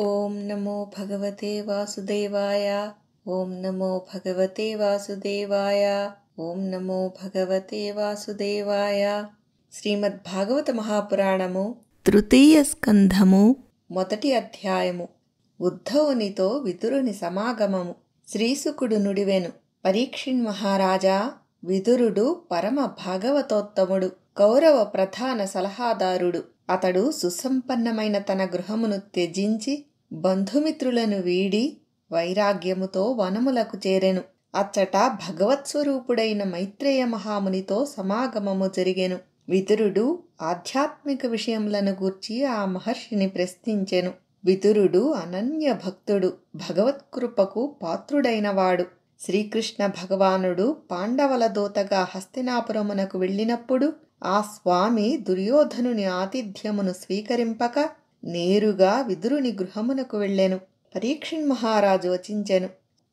ఓం నమో భగవతే వాసుదేవాయ. ఓం నమో భగవతే వాసుదేవాయ. ఓం నమో భగవతే వాసుదేవాయ. శ్రీమద్భాగవత మహాపురాణము తృతీయ స్కంధము మొదటి అధ్యాయము. ఉద్ధవునితో విదురుని సమాగమము. శ్రీశుకుడు నుడివెను. పరీక్షిన్ మహారాజా, విదురుడు పరమ భాగవతోత్తముడు, కౌరవ ప్రధాన సలహాదారుడు. అతడు సుసంపన్నమైన తన గృహమును త్యజించి బంధుమిత్రులను వీడి వైరాగ్యముతో వనములకు చేరెను. అచ్చట భగవత్స్వరూపుడైన మైత్రేయ మహామునితో సమాగమము జరిగెను. విదురుడు ఆధ్యాత్మిక విషయములను గూర్చి ఆ మహర్షిని ప్రశ్నించెను. విదురుడు అనన్య భక్తుడు, భగవత్కృపకు పాత్రుడైనవాడు. శ్రీకృష్ణ భగవానుడు పాండవుల దూతగా హస్తినాపురమునకు వెళ్ళినప్పుడు ఆ స్వామి దుర్యోధనుని ఆతిథ్యమును స్వీకరింపక నేరుగా విదురుని గృహమునకు వెళ్ళెను. పరీక్షిన్ మహారాజు వచించెను.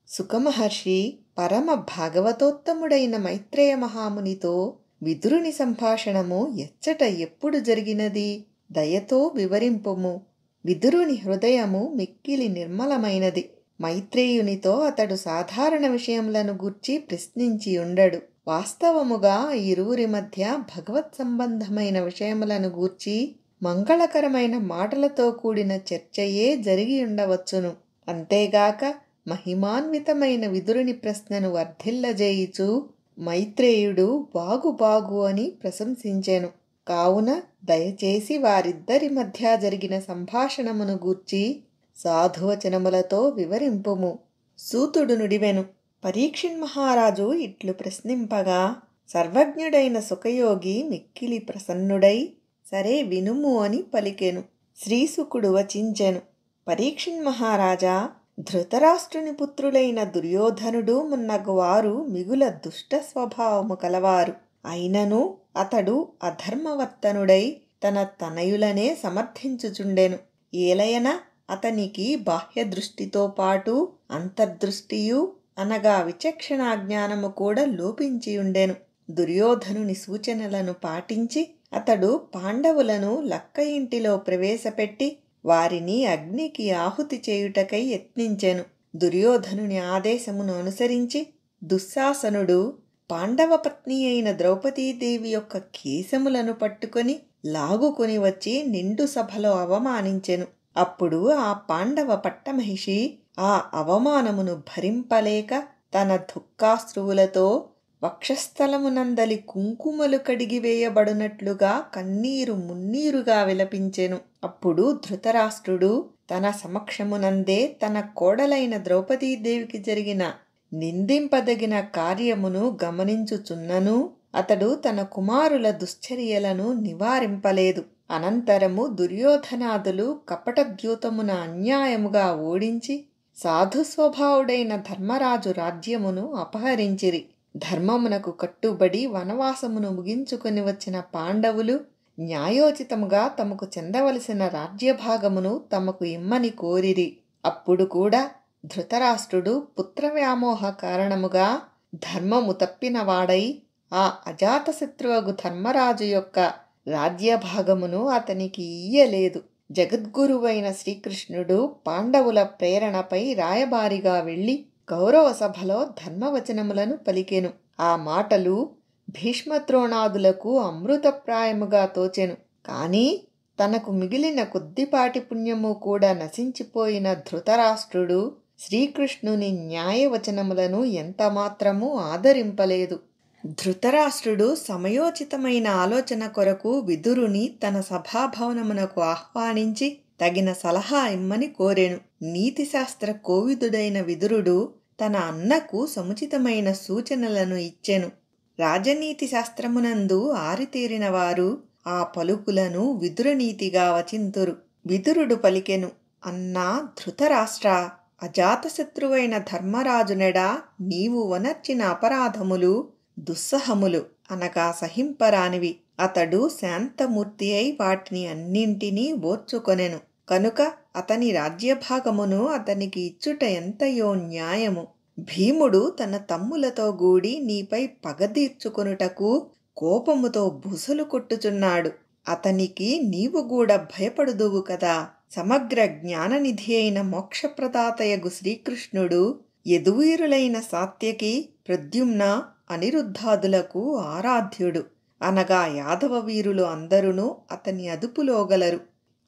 సుఖమహర్షి పరమ భాగవతోత్తముడైన మైత్రేయ మహామునితో విదురుని సంభాషణము ఎచ్చట ఎప్పుడు జరిగినది? దయతో వివరింపుము. విదురుని హృదయము మిక్కిలి నిర్మలమైనది. మైత్రేయునితో అతడు సాధారణ విషయములను గూర్చి ప్రశ్నించి ఉండడు. వాస్తవముగా ఇరువురి మధ్య భగవత్ సంబంధమైన విషయములను గూర్చి మంగళకరమైన మాటలతో కూడిన చర్చయే జరిగి ఉండవచ్చును. అంతేగాక మహిమాన్వితమైన విదురుని ప్రశ్నను వర్ధిల్లజేయుచు మైత్రేయుడు బాగు అని ప్రశంసించెను. కావున దయచేసి వారిద్దరి మధ్య జరిగిన సంభాషణమును గూర్చి సాధువచనములతో వివరింపుము. సూతుడు నుడివెను. పరీక్షిన్ మహారాజు ఇట్లు ప్రశ్నింపగా సర్వజ్ఞుడైన సుఖయోగి మిక్కిలి ప్రసన్నుడై సరే వినుము అని పలికెను. శ్రీశుకుడు వచించెను. పరీక్షిన్ మహారాజా, ధృతరాష్ట్రుని పుత్రులైన దుర్యోధనుడు మున్నగు వారు మిగుల దుష్ట స్వభావము కలవారు. అయినను అతడు అధర్మవర్తనుడై తన తనయులనే సమర్థించుచుండెను. ఏలయన అతనికి బాహ్య దృష్టితో పాటు అంతర్దృష్టియు అనగా విచక్షణా జ్ఞానము కూడా లోపించియుండెను. దుర్యోధనుని సూచనలను పాటించి అతడు పాండవులను లక్క ఇంటిలో ప్రవేశపెట్టి వారిని అగ్నికి ఆహుతి చేయుటకై యత్నించెను. దుర్యోధనుని ఆదేశమును అనుసరించి దుశ్శాసనుడు పాండవ పత్ని అయిన ద్రౌపదీదేవి యొక్క కేశములను పట్టుకొని లాగుకొని వచ్చి నిండు సభలో అవమానించెను. అప్పుడు ఆ పాండవ పట్టమహిషి ఆ అవమానమును భరింపలేక తన దుఃఖాశ్రువులతో వక్షస్థలమునందలి కుంకుమలు కడిగివేయబడినట్లుగా కన్నీరు మున్నీరుగా విలపించెను. అప్పుడు ధృతరాష్ట్రుడు తన సమక్షమునందే తన కోడలైన ద్రౌపదీదేవికి జరిగిన నిందింపదగిన కార్యమును గమనించుచున్నను అతడు తన కుమారుల దుశ్చర్యలను నివారింపలేదు. అనంతరము దుర్యోధనాదులు కపటద్యూతమున అన్యాయముగా ఓడించి సాధుస్వభావుడైన ధర్మరాజు రాజ్యమును అపహరించిరి. ధర్మమునకు కట్టుబడి వనవాసమును ముగించుకొని వచ్చిన పాండవులు న్యాయోచితముగా తమకు చెందవలసిన రాజ్యభాగమును తమకు ఇమ్మని కోరిరి. అప్పుడు కూడా ధృతరాష్ట్రుడు పుత్రవ్యామోహ కారణముగా ధర్మము తప్పినవాడై ఆ అజాతశత్రువగు ధర్మరాజు యొక్క రాజ్యభాగమును అతనికి ఇయ్యలేదు. జగద్గురువైన శ్రీకృష్ణుడు పాండవుల ప్రేరణపై రాయబారిగా వెళ్ళి కౌరవ సభలో ధర్మవచనములను పలికెను. ఆ మాటలు భీష్మద్రోణాదులకు అమృతప్రాయముగా తోచెను. కాని తనకు మిగిలిన కొద్దిపాటి పుణ్యము కూడా నశించిపోయిన ధృతరాష్ట్రుడు శ్రీకృష్ణుని న్యాయవచనములను ఎంతమాత్రమూ ఆదరింపలేదు. ధృతరాష్ట్రుడు సమయోచితమైన ఆలోచన కొరకు విదురుని తన సభాభవనమునకు ఆహ్వానించి తగిన సలహా ఇమ్మని కోరెను. నీతిశాస్త్ర కోవిదుడైన విదురుడు తన అన్నకు సముచితమైన సూచనలను ఇచ్చెను. రాజనీతి శాస్త్రమునందు ఆరితేరిన వారు ఆ పలుకులను విదురనీతిగా వచింతురు. విదురుడు పలికెను. అన్నా ధృతరాష్ట్ర, అజాతశత్రువైన ధర్మరాజునెడా నీవు వనర్చిన అపరాధములు దుస్సహములు అనగా సహింపరానివి. అతడు శాంతమూర్తి అయి వాటిని అన్నింటినీ ఓర్చుకొనెను. కనుక అతని రాజ్యభాగమును అతనికి ఇచ్చుట ఎంతయో న్యాయము. భీముడు తన తమ్ములతో గూడి నీపై పగదీర్చుకొనుటకు కోపముతో బుసలు కొట్టుచున్నాడు. అతనికి నీవు కూడా భయపడుదువు కదా. సమగ్ర జ్ఞాననిధి అయిన మోక్షప్రదాతయగు శ్రీకృష్ణుడు యదువీరులైన సాత్యకి, ప్రద్యుమ్న, అనిరుద్ధాదులకు ఆరాధ్యుడు. అనగా యాదవ వీరులు అందరును అతని అదుపులోగలరు.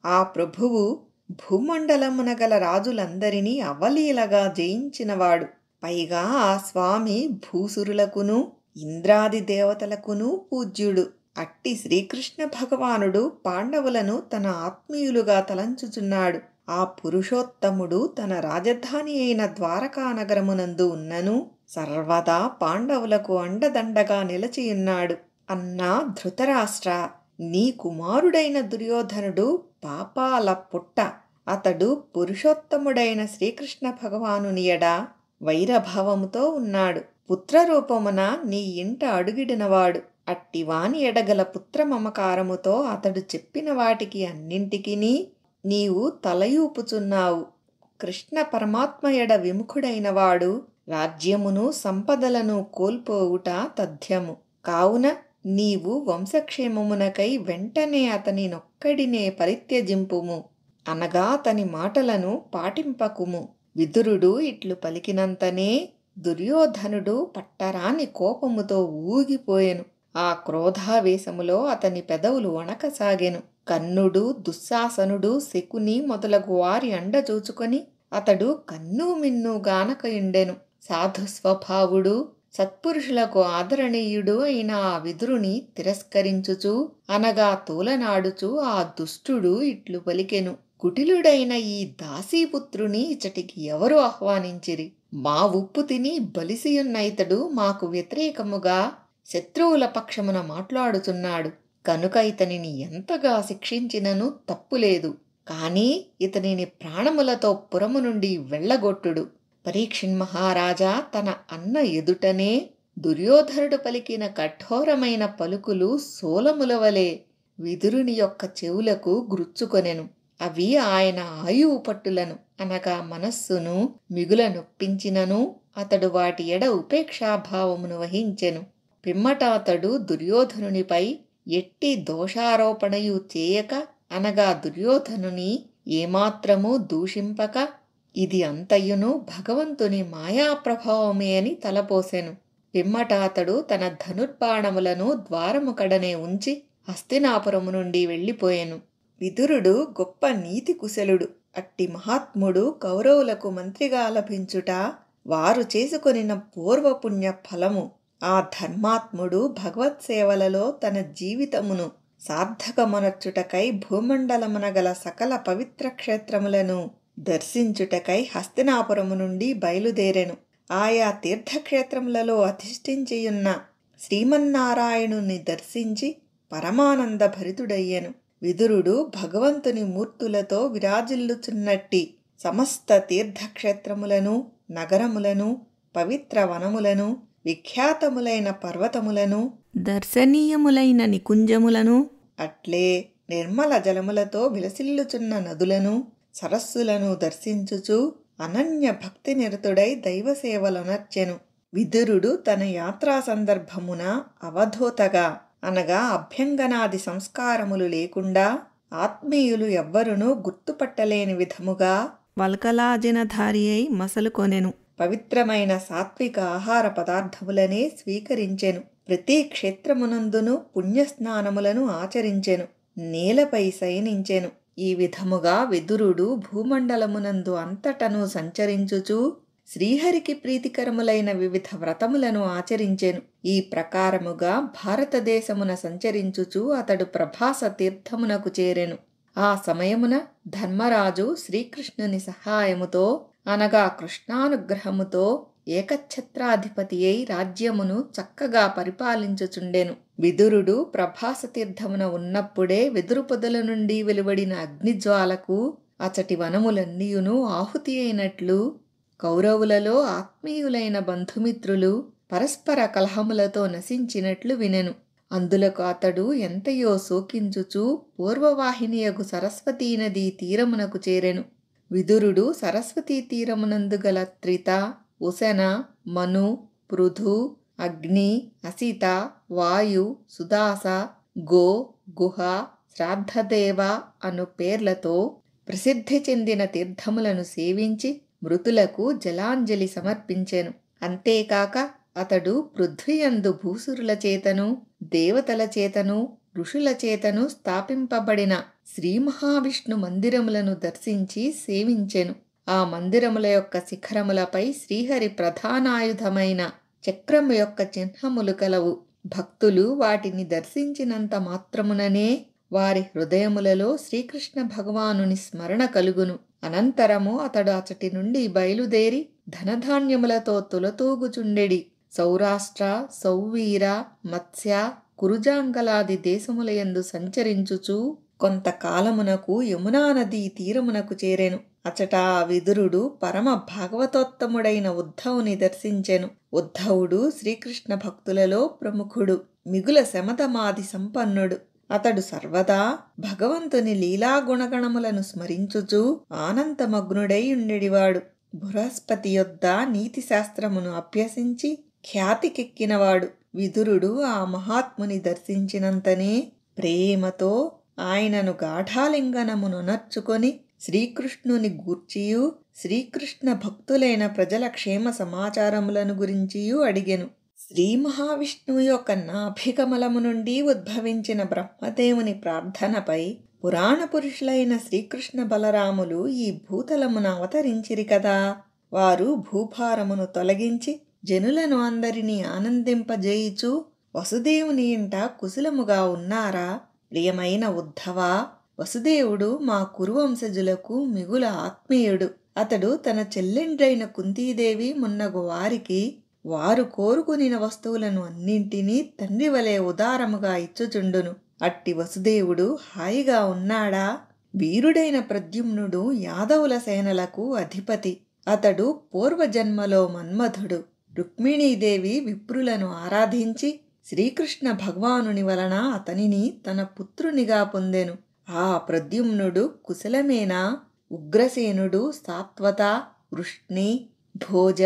ఆ ప్రభువు భూమండలమున గల రాజులందరినీ అవలీలగా జయించినవాడు. పైగా ఆ స్వామి భూసురులకును ఇంద్రాది దేవతలకును పూజ్యుడు. అట్టి శ్రీకృష్ణ భగవానుడు పాండవులను తన ఆత్మీయులుగా తలంచుచున్నాడు. ఆ పురుషోత్తముడు తన రాజధాని అయిన ద్వారకానగరమునందు ఉన్నను సర్వదా పాండవులకు అండదండగా నిలచియున్నాడు. అన్నా ధృతరాష్ట్ర, నీ కుమారుడైన దుర్యోధనుడు పాపాల పుట్ట. అతడు పురుషోత్తముడైన శ్రీకృష్ణ భగవానుని ఎడ వైరభావముతో ఉన్నాడు. పుత్రరూపమున నీ ఇంట అడుగిడినవాడు. అట్టివాని ఎడగల పుత్ర మమకారముతో అతడు చెప్పిన వాటికి అన్నింటికినీ నీవు తలయూపుచున్నావు. కృష్ణ పరమాత్మ ఎడ విముఖుడైనవాడు రాజ్యమును సంపదలను కోల్పోవుట తథ్యము. కావున నీవు వంశక్షేమమునకై వెంటనే అతని నొక్కడినే పరిత్యజింపుము, అనగా అతని మాటలను పాటింపకుము. విదురుడు ఇట్లు పలికినంతనే దుర్యోధనుడు పట్టరాని కోపముతో ఊగిపోయెను. ఆ క్రోధావేశములో అతని పెదవులు వణకసాగెను. కర్ణుడు, దుశ్శాసనుడు, శకుని మొదలగు వారి అండజూచుకొని అతడు కన్ను మిన్ను గానకయుండెను. సాధుస్వభావుడు, సత్పురుషులకు ఆదరణీయుడు అయిన ఆ విదురుని తిరస్కరించుచు అనగా తూలనాడుచు ఆ దుష్టుడు ఇట్లు పలికెను. కుటిలుడైన ఈ దాసీపుత్రుని ఇచటికి ఎవరు ఆహ్వానించిరి? మా ఉప్పు తిని బలిసియున్న ఇతడు మాకు వ్యతిరేకముగా శత్రువుల పక్షమున మాట్లాడుచున్నాడు. కనుక ఇతనిని ఎంతగా శిక్షించినను తప్పులేదు. కాని ఇతనిని ప్రాణములతో పురము నుండి వెళ్ళగొట్టుడు. పరీక్షిన్ మహారాజా తన అన్న ఎదుటనే దుర్యోధనుడు పలికిన కఠోరమైన పలుకులు సోలములవలే విదురుని యొక్క చెవులకు గ్రుచ్చుకొనెను. అవి ఆయన ఆయువు పట్టులను అనగా మనస్సును మిగుల నొప్పించినను అతడు వాటి ఎడ ఉపేక్షాభావమును వహించెను. పిమ్మట అతడు దుర్యోధనునిపై ఎట్టి దోషారోపణయు చేయక అనగా దుర్యోధనుని ఏమాత్రము దూషింపక ఇది అంతయును భగవంతుని మాయాప్రభావమే అని తలపోసెను. పిమ్మట అతడు తన ధనుర్బాణములను ద్వారము కడనే ఉంచి హస్తినాపురము నుండి వెళ్ళిపోయెను. విదురుడు గొప్ప నీతి కుశలుడు. అట్టి మహాత్ముడు కౌరవులకు మంత్రిగా లభించుట వారు చేసుకొనిన పూర్వపుణ్య ఫలము. ఆ ధర్మాత్ముడు భగవత్సేవలలో తన జీవితమును సార్థకమనర్చుటకై భూమండలమున గల సకల పవిత్ర క్షేత్రములను దర్శించుటకై హస్తినాపురము నుండి బయలుదేరెను. ఆయా తీర్థక్షేత్రములలో అధిష్ఠించియున్న శ్రీమన్నారాయణుని దర్శించి పరమానంద భరితుడయ్యెను. విదురుడు భగవంతుని మూర్తులతో విరాజిల్లుచున్నట్టి సమస్త తీర్థక్షేత్రములను, నగరములను, పవిత్ర వనములను, విఖ్యాతములైన పర్వతములను, దర్శనీయములైన నికుంజములను, అట్లే నిర్మల జలములతో విలసిల్లుచున్న నదులను, సరస్సులను దర్శించుచు అనన్య భక్తి నిరతుడై దైవసేవలనర్చెను. విదురుడు తన యాత్రా సందర్భమున అవధూతగా అనగా అభ్యంగనాది సంస్కారములు లేకుండా ఆత్మీయులు ఎవ్వరునూ గుర్తుపట్టలేని విధముగా వల్కలాజనధారి అయి మసలుకొనెను. పవిత్రమైన సాత్విక ఆహార పదార్థములనే స్వీకరించెను. ప్రతి క్షేత్రమునందును పుణ్యస్నానములను ఆచరించెను. నేలపై శయనించెను. ఈ విధముగా విదురుడు భూమండలమునందు అంతటను సంచరించుచు శ్రీహరికి ప్రీతికరములైన వివిధ వ్రతములను ఆచరించెను. ఈ ప్రకారముగా భారతదేశమున సంచరించుచు అతడు ప్రభాస తీర్థమునకు చేరెను. ఆ సమయమున ధర్మరాజు శ్రీకృష్ణుని సహాయముతో అనగా కృష్ణానుగ్రహముతో ఏకఛత్రాధిపతి అయి రాజ్యమును చక్కగా పరిపాలించుచుండెను. విదురుడు ప్రభాస తీర్థమున ఉన్నప్పుడే వెదురు పొదల నుండి వెలువడిన అగ్నిజ్వాలకు అచటి వనములన్నీయును ఆహుతి అయినట్లు కౌరవులలో ఆత్మీయులైన బంధుమిత్రులు పరస్పర కలహములతో నశించినట్లు వినెను. అందులకు అతడు ఎంతయో శోకించుచు పూర్వవాహినియగు సరస్వతీ నదీ తీరమునకు చేరెను. విదురుడు సరస్వతీ తీరమునందు గల త్రిత, ఉశన, మను, పృథు, అగ్ని, అసిత, వాయు, సుదాస, గో, గుహ, శ్రాద్ధదేవ అను పేర్లతో ప్రసిద్ధి చెందిన తీర్థములను సేవించి మృతులకు జలాంజలి సమర్పించెను. అంతేకాక అతడు పృథ్వీయందు భూసురుల చేతను దేవతల చేతను ఋషుల చేతను స్థాపింపబడిన శ్రీ మహావిష్ణు మందిరములను దర్శించి సేవించెను. ఆ మందిరముల యొక్క శిఖరములపై శ్రీహరి ప్రధానాయుధమైన చక్రము యొక్క చిహ్నములు కలవు. భక్తులు వాటిని దర్శించినంత మాత్రముననే వారి హృదయములలో శ్రీకృష్ణ భగవానుని స్మరణ కలుగును. అనంతరము అతడు అచటి నుండి బయలుదేరి ధనధాన్యములతో తులతూగుచుండెడి సౌరాష్ట్ర, సౌవీర, మత్స్య, కురుజాంగలాది దేశములయందు సంచరించుచు కొంతకాలమునకు యమునా నదీ తీరమునకు చేరెను. అచట విదురుడు పరమ భాగవతోత్తముడైన ఉద్ధవుని దర్శించెను. ఉద్ధవుడు శ్రీకృష్ణ భక్తులలో ప్రముఖుడు, మిగుల శమధమాది సంపన్నుడు. అతడు సర్వదా భగవంతుని లీలాగుణగణములను స్మరించుచూ ఆనందమగ్నుడై ఉండెడివాడు. బృహస్పతి యొద్ద నీతిశాస్త్రమును అభ్యసించి ఖ్యాతికెక్కినవాడు. విదురుడు ఆ మహాత్ముని దర్శించినంతనే ప్రేమతో ఆయనను గాఢాలింగనమునొనర్చుకొని శ్రీకృష్ణుని గూర్చియు శ్రీకృష్ణ భక్తులైన ప్రజల క్షేమ సమాచారములను గురించియూ అడిగెను. శ్రీ మహావిష్ణువు యొక్క నాభికమలము నుండి ఉద్భవించిన బ్రహ్మదేవుని ప్రార్థనపై పురాణ పురుషులైన శ్రీకృష్ణ బలరాములు ఈ భూతలమున అవతరించిరి కదా. వారు భూభారమును తొలగించి జనులను అందరినీ ఆనందింపజేయుచు వసుదేవుని ఇంట కుశలముగా ఉన్నారా? ప్రియమైన ఉద్ధవా, వసుదేవుడు మా కురువంశజులకు మిగుల ఆత్మీయుడు. అతడు తన చెల్లెండ్రైన కుంతీదేవి మున్నగు వారికి వారు కోరుకునిన వస్తువులను అన్నింటినీ తండ్రి వలె ఉదారముగా ఇచ్చుచుండును. అట్టి వసుదేవుడు హాయిగా ఉన్నాడా? వీరుడైన ప్రద్యుమ్నుడు యాదవుల సేనలకు అధిపతి. అతడు పూర్వజన్మలో మన్మధుడు. రుక్మిణీదేవి విప్రులను ఆరాధించి శ్రీకృష్ణ భగవానుని వలన అతనిని తన పుత్రునిగా పొందెను. ఆ ప్రద్యుమ్నుడు కుశలమేనా? ఉగ్రసేనుడు సాత్వత, వృష్ణి, భోజ,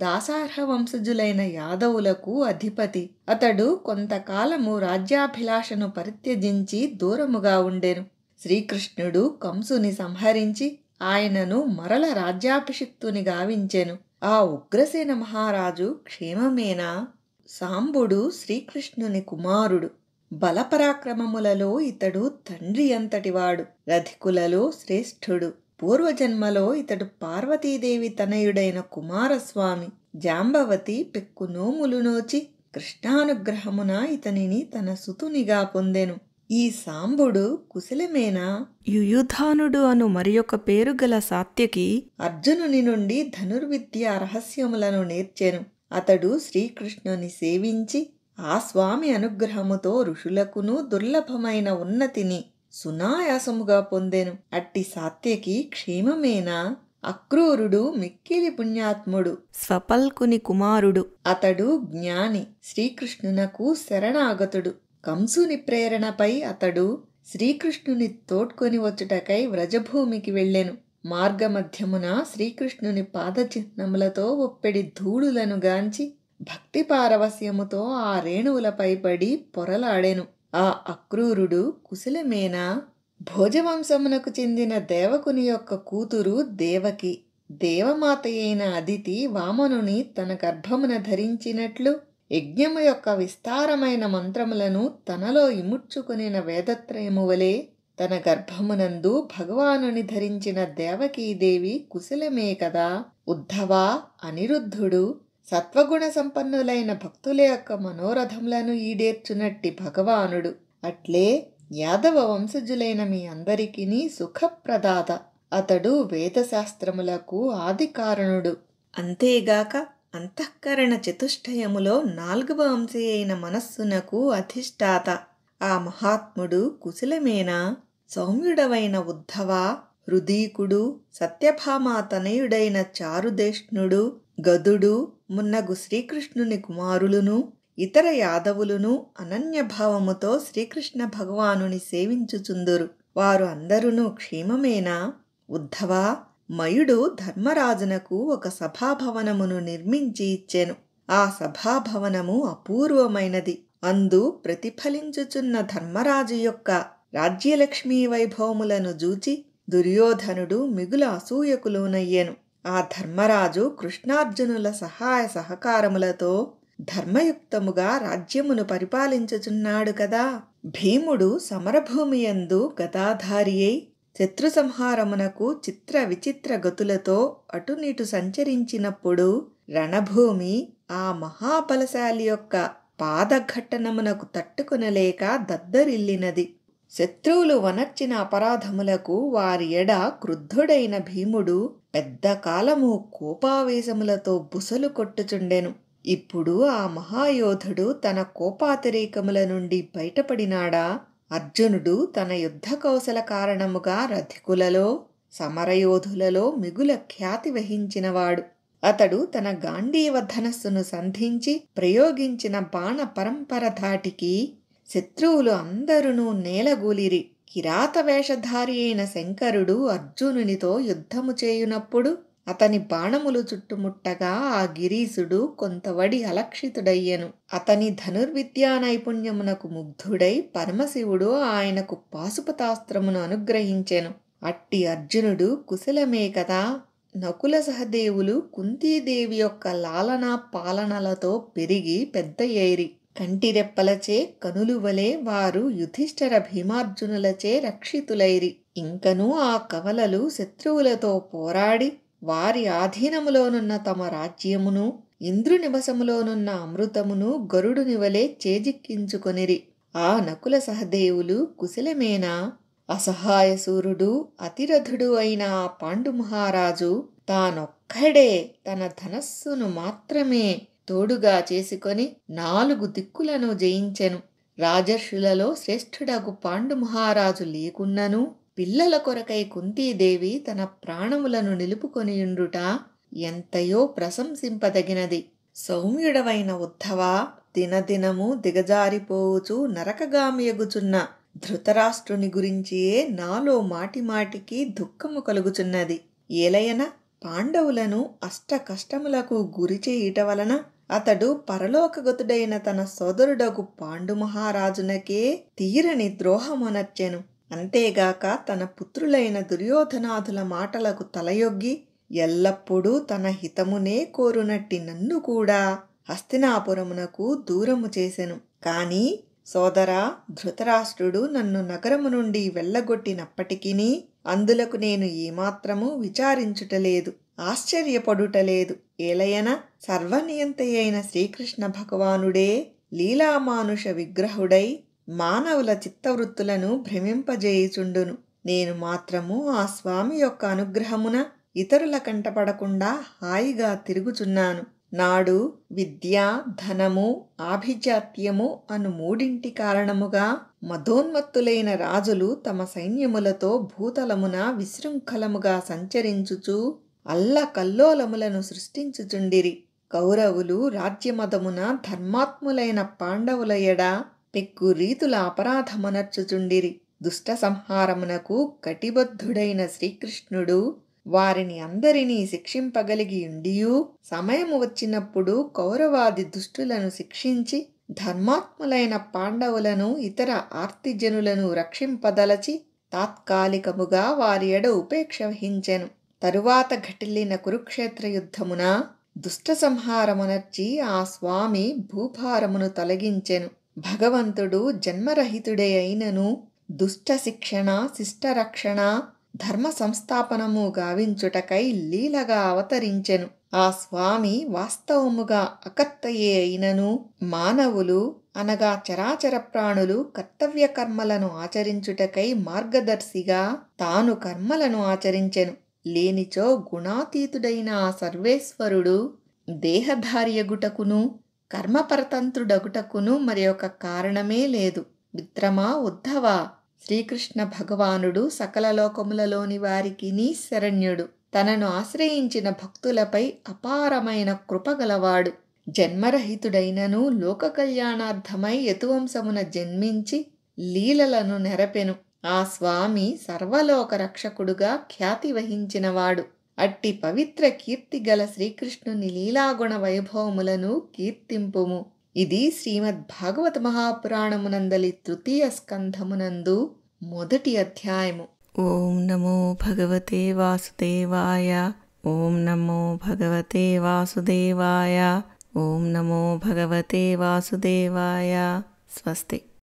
దాసార్హ వంశజులైన యాదవులకు అధిపతి. అతడు కొంతకాలము రాజ్యాభిలాషను పరిత్యజించి దూరముగా ఉండెను. శ్రీకృష్ణుడు కంసుని సంహరించి ఆయనను మరల రాజ్యాభిషిక్తుని గావించెను. ఆ ఉగ్రసేన మహారాజు క్షేమమేనా? సాంబుడు శ్రీకృష్ణుని కుమారుడు. బలపరాక్రమములలో ఇతడు తండ్రి అంతటివాడు. రధికులలో శ్రేష్ఠుడు. పూర్వజన్మలో ఇతడు పార్వతీదేవి తనయుడైన కుమారస్వామి. జాంబవతి పెక్కు నోములు నోచి కృష్ణానుగ్రహమున ఇతనిని తన సుతునిగా పొందెను. ఈ సాంబుడు కుశలమేనా? యుయుధానుడు అను మరియొక పేరు గల సాత్యకి అర్జునుని నుండి ధనుర్విద్య రహస్యములను నేర్చెను. అతడు శ్రీకృష్ణుని సేవించి ఆ స్వామి అనుగ్రహముతో ఋషులకును దుర్లభమైన ఉన్నతిని సునాయాసముగా పొందెను. అట్టి సాత్యకి క్షేమమేనా? అక్రూరుడు మిక్కిలి పుణ్యాత్ముడు, స్వపల్కుని కుమారుడు. అతడు జ్ఞాని, శ్రీకృష్ణునకు శరణాగతుడు. కంసుని ప్రేరణపై అతడు శ్రీకృష్ణుని తోడ్కొని వచ్చుటకై వ్రజభూమికి వెళ్ళెను. మార్గమధ్యమున శ్రీకృష్ణుని పాదచిహ్నములతో ఒప్పెడి ధూళులను గాంచి భక్తి పారవస్యముతో ఆ రేణువులపై పడి పొరలాడెను. ఆ అక్రూరుడు కుశలమేనా? భోజవంశమునకు చెందిన దేవకుని యొక్క కూతురు దేవకి. దేవమాత అయిన అదితి వామనుని తన గర్భమున ధరించినట్లు యజ్ఞము యొక్క విస్తారమైన మంత్రములను తనలో ఇముడ్చుకునిన వేదత్రయము వలె తన గర్భమునందు భగవానుని ధరించిన దేవకీదేవి కుశలమే కదా. ఉద్ధవా, అనిరుద్ధుడు సత్వగుణ సంపన్నులైన భక్తుల యొక్క మనోరథములను ఈడేర్చునట్టి భగవానుడు. అట్లే యాదవ వంశజులైన మీ అందరికీ సుఖప్రదాత. అతడు వేదశాస్త్రములకు ఆదికారణుడు. అంతేగాక అంతఃకరణ చతుష్టయములో 4వ అంశి అయిన మనస్సునకు అధిష్టాత. ఆ మహాత్ముడు కుశలమేనా? సౌమ్యుడవైన ఉద్ధవా, హృదీకుడు, సత్యభామా తనయుడైన చారుదేష్ణుడు, గదుడు మున్నగు శ్రీకృష్ణుని కుమారులును ఇతర యాదవులును అనన్యభావముతో శ్రీకృష్ణ భగవానుని సేవించుచుందురు. వారు అందరును క్షేమమేనా? ఉద్ధవా, మయుడు ధర్మరాజునకు ఒక సభాభవనమును నిర్మించి ఇచ్చెను. ఆ సభాభవనము అపూర్వమైనది. అందు ప్రతిఫలించుచున్న ధర్మరాజు యొక్క రాజ్యలక్ష్మీ వైభవములను జూచి దుర్యోధనుడు మిగుల అసూయకు లోనయ్యెను. ఆ ధర్మరాజు కృష్ణార్జునుల సహాయ సహకారములతో ధర్మయుక్తముగా రాజ్యమును పరిపాలించుచున్నాడు కదా. భీముడు సమరభూమియందు గదాధారి అయి శత్రు సంహారమునకు చిత్ర విచిత్ర గతులతో అటునిటు సంచరించినప్పుడు రణభూమి ఆ మహాబలశాలి యొక్క పాదఘట్టనమునకు తట్టుకొనలేక దద్దరిల్లినది. శత్రువులు వనర్చిన అపరాధములకు వారి ఎడ క్రుద్ధుడైన భీముడు పెద్ద కాలము కోపావేశములతో బుసలు కొట్టుచుండెను. ఇప్పుడు ఆ మహాయోధుడు తన కోపాతిరేకముల నుండి బయటపడినాడా? అర్జునుడు తన యుద్ధ కౌశల కారణముగా రథికులలో సమరయోధులలో మిగుల ఖ్యాతి వహించినవాడు. అతడు తన గాంధీవ ధనస్సును సంధించి ప్రయోగించిన బాణ పరంపర ధాటికి శత్రువులు అందరునూ నేలగూలిరి. కిరాత వేషధారి అయిన శంకరుడు అర్జునునితో యుద్ధము చేయునప్పుడు అతని బాణములు చుట్టుముట్టగా ఆ గిరీశుడు కొంతవడి అలక్షితుడయ్యెను. అతని ధనుర్విద్యా నైపుణ్యమునకు ముగ్ధుడై పరమశివుడు ఆయనకు పాశుపతాస్త్రమును అనుగ్రహించెను. అట్టి అర్జునుడు కుశలమే కదా. నకుల సహదేవులు కుంతీదేవి యొక్క లాలనా పాలనలతో పెరిగి పెద్దయ్యేరి. కంటిరెప్పలచే కనులువలే వారు యుధిష్ఠిర భీమార్జునులచే రక్షితులైరి. ఇంకనూ ఆ కవలలు శత్రువులతో పోరాడి వారి ఆధీనములోనున్న తమ రాజ్యమును ఇంద్రునివశములోనున్న అమృతమును గరుడునివలే చేజిక్కించుకొనిరి. ఆ నకుల సహదేవులు కుశలమేనా? అసహాయసూరుడు అతిరథుడు అయిన ఆ పాండు మహారాజు తానొక్కడే తన ధనస్సును మాత్రమే తోడుగా చేసుకొని 4 దిక్కులను జయించెను. రాజర్షులలో శ్రేష్ఠుడగు పాండు మహారాజు లేకున్నను పిల్లల కొరకై కుంతీదేవి తన ప్రాణములను నిలుపుకొనియుండుట ఎంతయో ప్రశంసింపదగినది. సౌమ్యుడవైన ఉద్ధవా, దినదినము దిగజారిపోవుచు నరకగామియగుచున్న ధృతరాష్ట్రుని గురించియే నాలో మాటిమాటికి దుఃఖము కలుగుచున్నది. ఏలయన పాండవులను అష్ట కష్టములకు గురిచేయుట వలన అతడు పరలోకగతుడైన తన సోదరుడగు పాండు మహారాజునకే తీరని ద్రోహమునర్చెను. అంతేగాక తన పుత్రులైన దుర్యోధనాదుల మాటలకు తలయొగ్గి ఎల్లప్పుడూ తన హితమునే కోరునట్టి నన్ను కూడా హస్తినాపురమునకు దూరము చేసెను. కాని సోదరా, ధృతరాష్ట్రుడు నన్ను నగరము నుండి వెళ్ళగొట్టినప్పటికినీ అందులకు నేను ఏమాత్రము విచారించుటలేదు, ఆశ్చర్యపడుటలేదు. ఏలయన సర్వనియంతయైన శ్రీకృష్ణ భగవానుడే లీలామానుష విగ్రహుడై మానవుల చిత్తవృత్తులను భ్రమింపజేయుచుండును. నేను మాత్రము ఆ స్వామి యొక్క అనుగ్రహమున ఇతరుల కంటపడకుండా హాయిగా తిరుగుచున్నాను. నాడు విద్య, ధనము, ఆభిజాత్యము అను 3 కారణముగా మదోన్మత్తులైన రాజులు తమ సైన్యములతో భూతలమున విశృంఖలముగా సంచరించుచు అల్లకల్లోలములను సృష్టించుచుండిరి. కౌరవులు రాజ్యమదమున ధర్మాత్ములైన పాండవుల ఎడ పెక్కు రీతుల అపరాధమనర్చుచుండిరి. దుష్ట సంహారమునకు కటిబద్ధుడైన శ్రీకృష్ణుడు వారిని అందరినీ శిక్షింపగలిగి ఉండియూ సమయము వచ్చినప్పుడు కౌరవాది దుష్టులను శిక్షించి ధర్మాత్ములైన పాండవులను ఇతర ఆర్తిజనులను రక్షింపదలచి తాత్కాలికముగా వారి ఎడ ఉపేక్ష వహించెను. తరువాత ఘటిల్లిన కురుక్షేత్ర యుద్ధమున దుష్ట సంహారమునర్చి ఆ స్వామి భూభారమును తొలగించెను. భగవంతుడు జన్మరహితుడే అయినను దుష్ట శిక్షణ, శిష్టరక్షణ, ధర్మ సంస్థాపనము గావించుటకై లీలగా అవతరించెను. ఆ స్వామి వాస్తవముగా అకర్తయే అయినను మానవులు అనగా చరాచర ప్రాణులు కర్తవ్య కర్మలను ఆచరించుటకై మార్గదర్శిగా తాను కర్మలను ఆచరించెను. లేనిచో గుణాతీతుడైన ఆ సర్వేశ్వరుడు దేహధార్యగుటకును కర్మపరతంత్రుడగుటకును మరి ఒక కారణమే లేదు. మిత్రమా ఉద్ధవా, శ్రీకృష్ణ భగవానుడు సకల లోకములలోని వారికి శరణ్యుడు. తనను ఆశ్రయించిన భక్తులపై అపారమైన కృపగలవాడు. జన్మరహితుడైనను లోక కళ్యాణార్థమై యతువంశమున జన్మించి లీలలను నెరపెను. ఆ స్వామి సర్వలోక రక్షకుడుగా ఖ్యాతి వహించినవాడు. అట్టి పవిత్ర కీర్తి గల శ్రీకృష్ణుని లీలాగుణ వైభవములను కీర్తింపుము. ఇది శ్రీమద్ భాగవత మహాపురాణమునందలి 3వ స్కంధమునందు 1వ అధ్యాయము. ఓం నమో భగవతే వాసుదేవాయ. ఓం నమో భగవతే వాసుదేవాయ. ఓం నమో భగవతే వాసుదేవాయ. స్వస్తి.